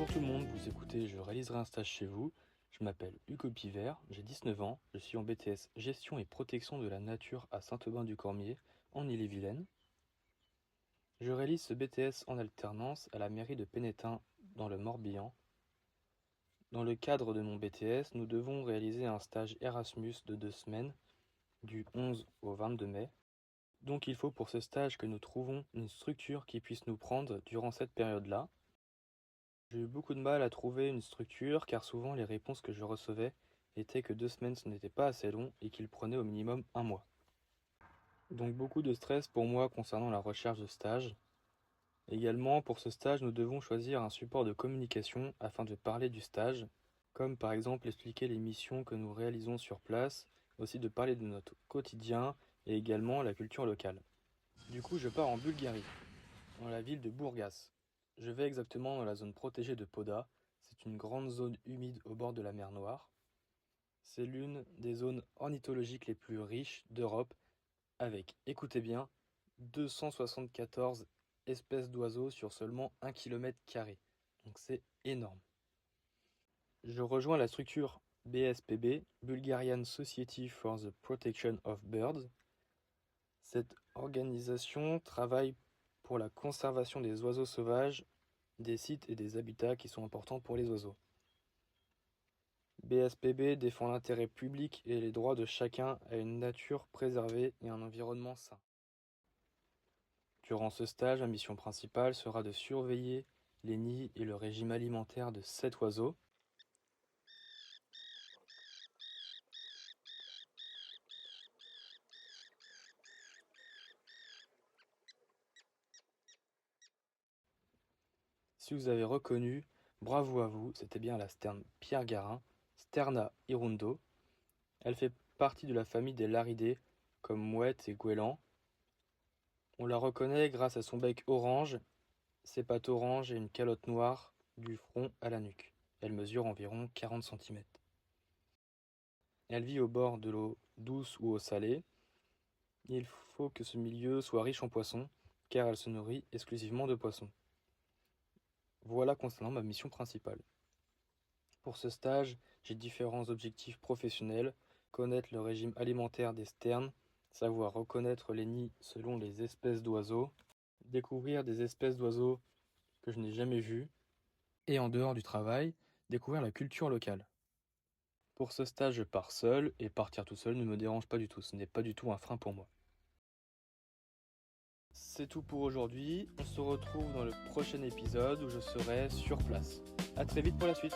Bonjour tout le monde, vous écoutez Je réaliserai un stage chez vous. Je m'appelle Hugo Pivert, j'ai 19 ans, je suis en BTS Gestion et Protection de la Nature à Saint-Aubin-du-Cormier, en Ille-et-Vilaine. Je réalise ce BTS en alternance à la mairie de Pénétin, dans le Morbihan. Dans le cadre de mon BTS, nous devons réaliser un stage Erasmus de 2 semaines, du 11 au 22 mai. Donc il faut pour ce stage que nous trouvons une structure qui puisse nous prendre durant cette période-là. J'ai eu beaucoup de mal à trouver une structure car souvent les réponses que je recevais étaient que 2 semaines ce n'était pas assez long et qu'il prenait au minimum 1 mois. Donc beaucoup de stress pour moi concernant la recherche de stage. Également pour ce stage nous devons choisir un support de communication afin de parler du stage, comme par exemple expliquer les missions que nous réalisons sur place, aussi de parler de notre quotidien et également la culture locale. Du coup je pars en Bulgarie, dans la ville de Burgas. Je vais exactement dans la zone protégée de Poda. C'est une grande zone humide au bord de la mer Noire. C'est l'une des zones ornithologiques les plus riches d'Europe, avec, écoutez bien, 274 espèces d'oiseaux sur seulement 1 km². Donc c'est énorme. Je rejoins la structure BSPB, Bulgarian Society for the Protection of Birds. Cette organisation travaille pour la conservation des oiseaux sauvages, des sites et des habitats qui sont importants pour les oiseaux. BSPB défend l'intérêt public et les droits de chacun à une nature préservée et un environnement sain. Durant ce stage, ma mission principale sera de surveiller les nids et le régime alimentaire de 7 oiseaux. Si vous avez reconnu, bravo à vous, c'était bien la sterne Pierre Garin, Sterna hirundo. Elle fait partie de la famille des laridés, comme mouette et goéland. On la reconnaît grâce à son bec orange, ses pattes oranges et une calotte noire du front à la nuque. Elle mesure environ 40 cm. Elle vit au bord de l'eau douce ou eau salée. Il faut que ce milieu soit riche en poissons, car elle se nourrit exclusivement de poissons. Voilà concernant ma mission principale. Pour ce stage, j'ai différents objectifs professionnels, connaître le régime alimentaire des sternes, savoir reconnaître les nids selon les espèces d'oiseaux, découvrir des espèces d'oiseaux que je n'ai jamais vues, et en dehors du travail, découvrir la culture locale. Pour ce stage, je pars seul, et partir tout seul ne me dérange pas du tout, ce n'est pas du tout un frein pour moi. C'est tout pour aujourd'hui, on se retrouve dans le prochain épisode où je serai sur place. A très vite pour la suite.